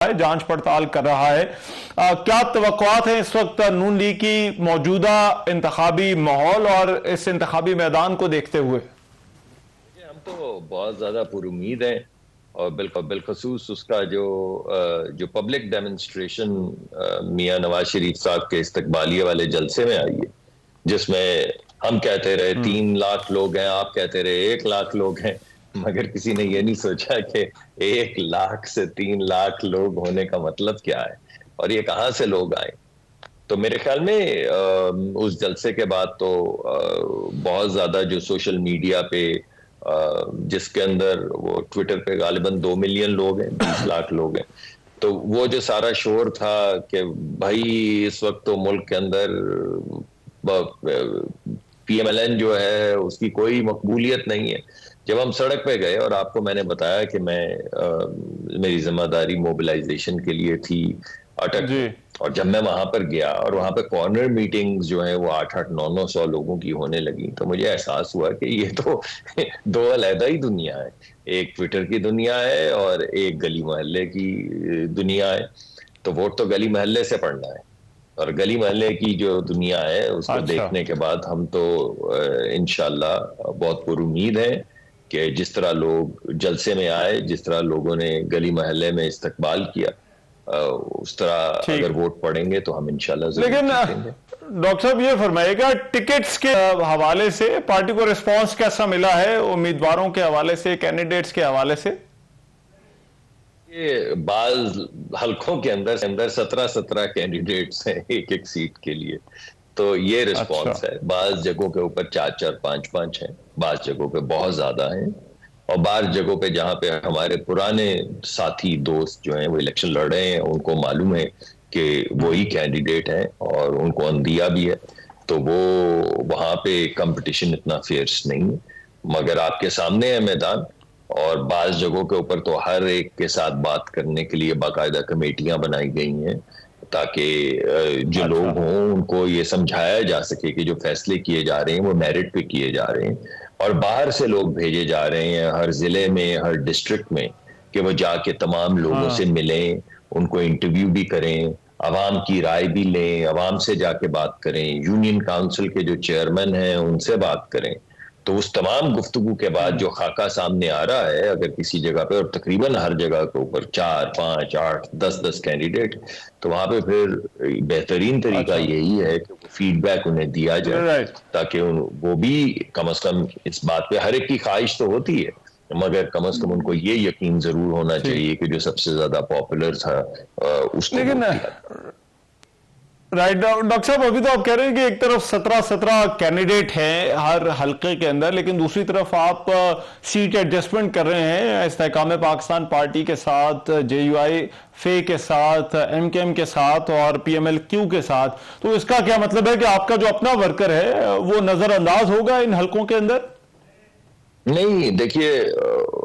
जांच पड़ताल कर रहा है। क्या तवक्कुआत है इस वक्त नून लीग की मौजूदा इंतखाबी माहौल और इस इंतखाबी मैदान को देखते हुए? हम तो बहुत ज्यादा पुरुमीद हैं और बिलखसूस उसका जो पब्लिक डेमोन्स्ट्रेशन मियां नवाज शरीफ साहब के इस्तकबालिये वाले जलसे में आई है, जिसमें हम कहते रहे 3 लाख लोग हैं, आप कहते रहे 1 लाख लोग हैं, मगर किसी ने ये नहीं सोचा कि 1 लाख से 3 लाख लोग होने का मतलब क्या है और ये कहाँ से लोग आए। तो मेरे ख्याल में उस जलसे के बाद तो बहुत ज्यादा जो सोशल मीडिया पे जिसके अंदर वो ट्विटर पे गालिबन 2 मिलियन लोग हैं, 20 लाख लोग हैं, तो वो जो सारा शोर था कि भाई इस वक्त तो मुल्क के अंदर पीएमएलएन जो है उसकी कोई मकबूलियत नहीं है। जब हम सड़क पे गए और आपको मैंने बताया कि मेरी जिम्मेदारी मोबिलाइजेशन के लिए थी अटक में, और जब मैं वहां पर गया और वहां पर कॉर्नर मीटिंग्स जो है वो 8-8, 9-9 सौ लोगों की होने लगी, तो मुझे एहसास हुआ कि ये तो दो अलग ही दुनिया है। एक ट्विटर की दुनिया है और एक गली मोहल्ले की दुनिया है। तो वोट तो गली मोहल्ले से पड़ना है और गली मोहल्ले की जो दुनिया है उसको देखने के बाद हम तो इंशाल्लाह बहुत पुरुमीद है कि जिस तरह लोग जलसे में आए, जिस तरह लोगों ने गली मोहल्ले में इस्तकबाल किया, उस तरह अगर वोट पड़ेंगे तो हम इंशाल्लाह जरूर जीतेंगे। डॉक्टर साहब ये फरमाइएगा, टिकट्स के हवाले से पार्टी को रिस्पांस कैसा मिला है, उम्मीदवारों के हवाले से, कैंडिडेट्स के हवाले से? ये बाज हलकों के अंदर 17-17 कैंडिडेट्स हैं एक एक सीट के लिए, तो ये रिस्पांस है। बाज जगहों के ऊपर 4-4, 5-5 हैं, बाज जगहों पे बहुत ज्यादा हैं और बाहर जगहों पे जहां पे हमारे पुराने साथी दोस्त जो हैं वो इलेक्शन लड़ रहे हैं, उनको मालूम है कि वही कैंडिडेट हैं और उनको अंदिया भी है, तो वो वहां पे कंपटीशन इतना फेयर्स नहीं है। मगर आपके सामने है मैदान और बाज जगहों के ऊपर तो हर एक के साथ बात करने के लिए बाकायदा कमेटियां बनाई गई हैं ताकि जो लोग हों उनको ये समझाया जा सके कि जो फैसले किए जा रहे हैं वो मेरिट पे किए जा रहे हैं। और बाहर से लोग भेजे जा रहे हैं हर जिले में, हर डिस्ट्रिक्ट में, कि वो जाके तमाम लोगों से मिलें, उनको इंटरव्यू भी करें, अवाम की राय भी लें, अवाम से जाके बात करें, यूनियन काउंसिल के जो चेयरमैन हैं उनसे बात करें। तो उस तमाम गुफ्तगू के बाद जो खाका सामने आ रहा है अगर किसी जगह पे, और तकरीबन हर जगह के ऊपर 4, 5, 8, 10 कैंडिडेट, तो वहां पे फिर बेहतरीन तरीका यही है कि फीडबैक उन्हें दिया जाए ताकि वो भी कम से कम इस बात पे, हर एक की ख्वाहिश तो होती है मगर कम से कम उनको ये यकीन जरूर होना चाहिए कि जो सबसे ज्यादा पॉपुलर था उसको। राइट डॉक्टर साहब, अभी तो आप कह रहे हैं कि एक तरफ 17-17 कैंडिडेट हैं हर हल्के के अंदर, लेकिन दूसरी तरफ आप सीट एडजस्टमेंट कर रहे हैं इस्तेहकाम पाकिस्तान पार्टी के साथ, JUI फे के साथ, MKM के साथ और PMLQ के साथ। तो इसका क्या मतलब है कि आपका जो अपना वर्कर है वो नजरअंदाज होगा इन हल्कों के अंदर? नहीं, देखिए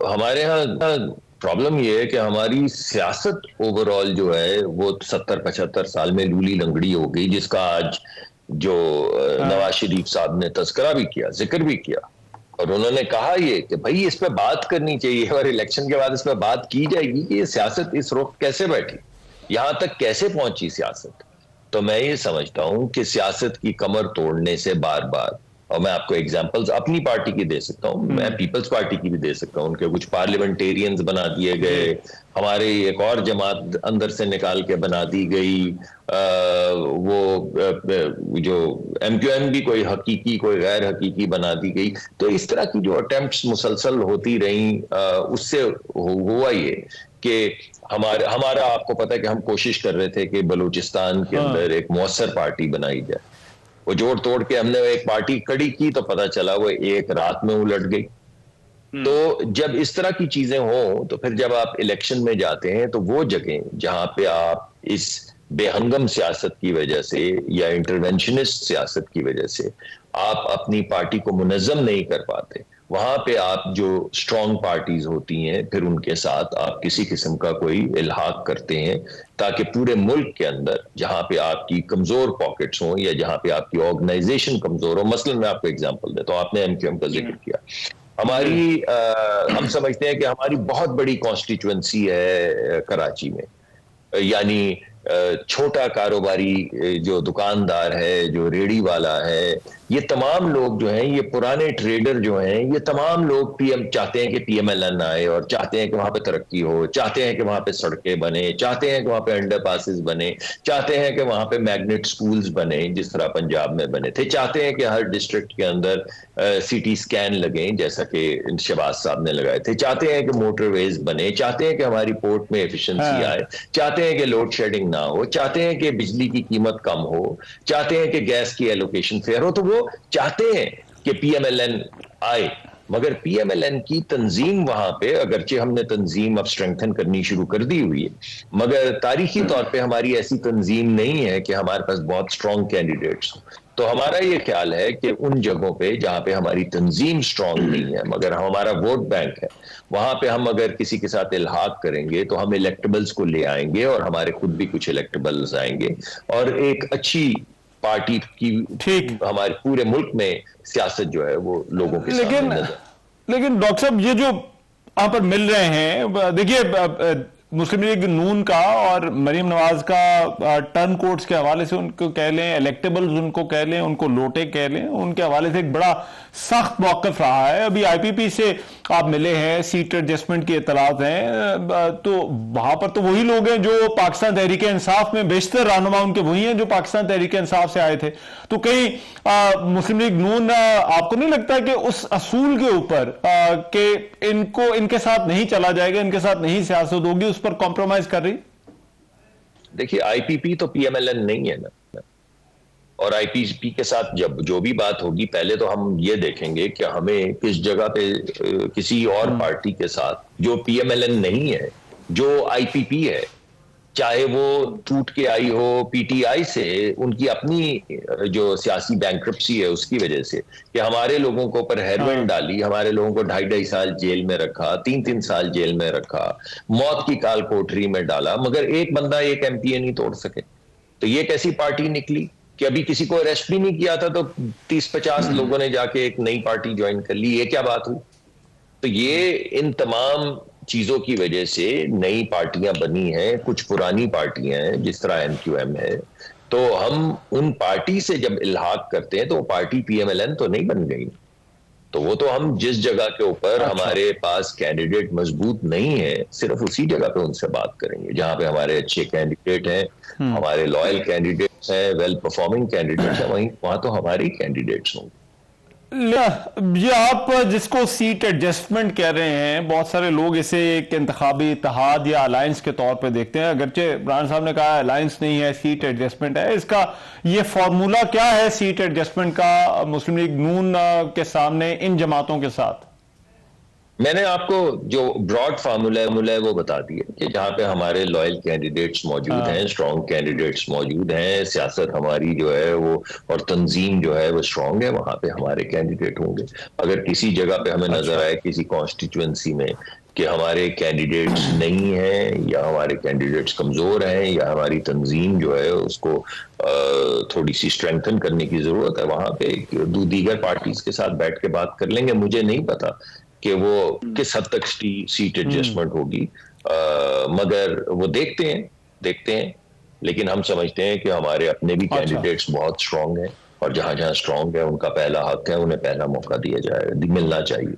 हमारे यहाँ प्रॉब्लम ये है कि हमारी सियासत ओवरऑल जो है वो 70-75 साल में लूली लंगड़ी हो गई, जिसका आज जो नवाज शरीफ साहब ने तस्करा भी किया, जिक्र भी किया, और उन्होंने कहा ये कि भाई इस पे बात करनी चाहिए और इलेक्शन के बाद इस पे बात की जाएगी कि ये सियासत इस रुख कैसे बैठी, यहां तक कैसे पहुंची सियासत। तो मैं ये समझता हूं कि सियासत की कमर तोड़ने से बार बार, और मैं आपको एग्जांपल्स अपनी पार्टी की दे सकता हूं, मैं पीपल्स पार्टी की भी दे सकता हूं, उनके कुछ पार्लियामेंटेरियंस बना दिए गए, हमारे एक और जमात अंदर से निकाल के बना दी गई, वो जो MQM भी कोई हकीकी कोई गैर हकीकी बना दी गई। तो इस तरह की जो अटेम्प्ट्स मुसलसल होती रही, उससे हुआ ये कि हमारा आपको पता है कि हम कोशिश कर रहे थे कि बलूचिस्तान के अंदर एक मौसर पार्टी बनाई जाए। वो जोड़ तोड़ के हमने एक पार्टी कड़ी की तो पता चला वो एक रात में उलट गई। तो जब इस तरह की चीजें हो तो फिर जब आप इलेक्शन में जाते हैं तो वो जगह जहां पे आप इस बेहंगम सियासत की वजह से या इंटरवेंशनिस्ट सियासत की वजह से आप अपनी पार्टी को मुनज़्ज़म नहीं कर पाते, वहां पे आप जो स्ट्रॉन्ग पार्टीज होती हैं फिर उनके साथ आप किसी किस्म का कोई इल्हाक करते हैं ताकि पूरे मुल्क के अंदर जहां पे आपकी कमजोर पॉकेट्स हों या जहां पे आपकी ऑर्गेनाइजेशन कमजोर हो। मसलन मैं आपको एग्जांपल देता हूं, आपने MQM का जिक्र किया, हम समझते हैं कि हमारी बहुत बड़ी कॉन्स्टिट्यूएंसी है कराची में, यानी छोटा कारोबारी जो दुकानदार है, जो रेडी वाला है, ये तमाम लोग जो हैं, ये पुराने ट्रेडर जो हैं, ये तमाम लोग पीएम चाहते हैं कि पीएमएलएन आए और चाहते हैं कि वहां पे तरक्की हो, चाहते हैं कि वहां पे सड़कें बने, चाहते हैं कि वहां पे अंडरपासेस बने, चाहते हैं कि वहां पे मैग्नेट स्कूल्स बने जिस तरह पंजाब में बने थे, चाहते हैं कि हर डिस्ट्रिक्ट के अंदर सीटी स्कैन लगे जैसा कि शहबाज साहब ने लगाए थे, चाहते हैं कि मोटरवेज बने, चाहते हैं कि हमारी पोर्ट में एफिशिएंसी आए, चाहते हैं कि लोड शेडिंग ना हो, चाहते हैं कि बिजली की कीमत कम हो, चाहते हैं कि गैस की एलोकेशन फेयर हो। तो वो चाहते हैं कि पीएमएलएन आए, मगर पीएमएलएन की तंजीम वहां पे, अगरचे हमने तंजीम अब स्ट्रेंथन करनी शुरू कर दी हुई है, मगर तारीखी तौर पे हमारी ऐसी तंजीम नहीं है कि हमारे पास बहुत स्ट्रॉन्ग कैंडिडेट्स हो। तो हमारा ये ख्याल है कि उन जगहों पे जहां पे हमारी तंजीम स्ट्रांग नहीं है मगर हमारा वोट बैंक है, वहां पे हम अगर किसी के साथ इल्हाक करेंगे तो हम इलेक्टेबल्स को ले आएंगे और हमारे खुद भी कुछ इलेक्टेबल्स आएंगे और एक अच्छी पार्टी की हमारे पूरे मुल्क में सियासत जो है वो लोगों के सामने नजर। लेकिन डॉक्टर साहब, ये जो वहां पर मिल रहे हैं, देखिए मुस्लिम लीग नून का और मरीम नवाज का टर्न कोर्ट्स के हवाले से उनको कह लें, इलेक्टेबल्स उनको कह लें, उनको लोटे कह लें, उनके हवाले से एक बड़ा सख्त मौकफ रहा है। अभी आईपीपी से आप मिले हैं, सीट एडजस्टमेंट की इतलात हैं, तो वहां पर तो वही लोग हैं जो पाकिस्तान तहरीक इंसाफ में बेशतर रहनुमा उनके वही हैं जो पाकिस्तान तहरीक इंसाफ से आए थे। तो कहीं मुस्लिम लीग नून आपको नहीं लगता कि उस असूल के ऊपर कि इनको इनके साथ नहीं चला जाएगा, इनके साथ नहीं सियासत होगी, उस पर कॉम्प्रोमाइज कर रही? देखिए, आईपीपी तो पीएमएलएन नहीं है ना, और आईपीपी के साथ जब जो भी बात होगी पहले तो हम ये देखेंगे कि हमें किस जगह पे किसी और पार्टी के साथ जो पीएमएलएन नहीं है, जो आईपीपी है, चाहे वो टूट के आई हो पीटीआई से, उनकी अपनी जो सियासी बैंक्रप्सी है उसकी वजह से, कि हमारे लोगों को ऊपर हेरोइन डाली, हमारे लोगों को 2.5 साल जेल में रखा, 3-3 साल जेल में रखा, मौत की काल कोठरी में डाला, मगर एक बंदा एक एमपीए नहीं तोड़ सके। तो ये कैसी पार्टी निकली कि अभी किसी को अरेस्ट भी नहीं किया था तो 30-50 लोगों ने जाके एक नई पार्टी ज्वाइन कर ली। ये क्या बात हुई? तो ये इन तमाम चीजों की वजह से नई पार्टियां बनी हैं, कुछ पुरानी पार्टियां हैं जिस तरह एमक्यूएम है। तो हम उन पार्टी से जब इल्हाक करते हैं तो वो पार्टी पीएमएलएन तो नहीं बन गई। तो वो तो हम जिस जगह के ऊपर हमारे पास कैंडिडेट मजबूत नहीं है, सिर्फ उसी जगह पे उनसे बात करेंगे जहां पे हमारे अच्छे कैंडिडेट हैं, हमारे लॉयल कैंडिडेट्स हैं, वेल परफॉर्मिंग कैंडिडेट्स हैं, वहां तो हमारे कैंडिडेट्स होंगे। ये आप जिसको सीट एडजस्टमेंट कह रहे हैं, बहुत सारे लोग इसे एक इंतखाबी इत्तेहाद या अलायंस के तौर पे देखते हैं। अगरचे इमरान साहब ने कहा अलायंस नहीं है, सीट एडजस्टमेंट है। इसका ये फॉर्मूला क्या है सीट एडजस्टमेंट का मुस्लिम लीग नून के सामने इन जमातों के साथ? मैंने आपको जो ब्रॉड फार्मूला है वो बता दिया कि जहां पे हमारे लॉयल कैंडिडेट्स मौजूद हैं, स्ट्रॉन्ग कैंडिडेट्स मौजूद हैं, सियासत हमारी जो है वो और तंजीम जो है वो स्ट्रॉन्ग है, वहां पे हमारे कैंडिडेट होंगे। अगर किसी जगह पे हमें नजर आए किसी कॉन्स्टिट्यूएंसी में कि हमारे कैंडिडेट्स नहीं हैं या हमारे कैंडिडेट्स कमजोर हैं या हमारी तंजीम जो है उसको थोड़ी सी स्ट्रेंथन करने की जरूरत है, वहां पे दीगर पार्टीज के साथ बैठ के बात कर लेंगे। मुझे नहीं पता कि वो किस हद तक सीट एडजस्टमेंट होगी, मगर वो देखते हैं। लेकिन हम समझते हैं कि हमारे अपने भी कैंडिडेट्स बहुत स्ट्रांग हैं और जहां जहां स्ट्रांग है उनका पहला हक है, उन्हें पहला मौका दिया जाए, मिलना चाहिए।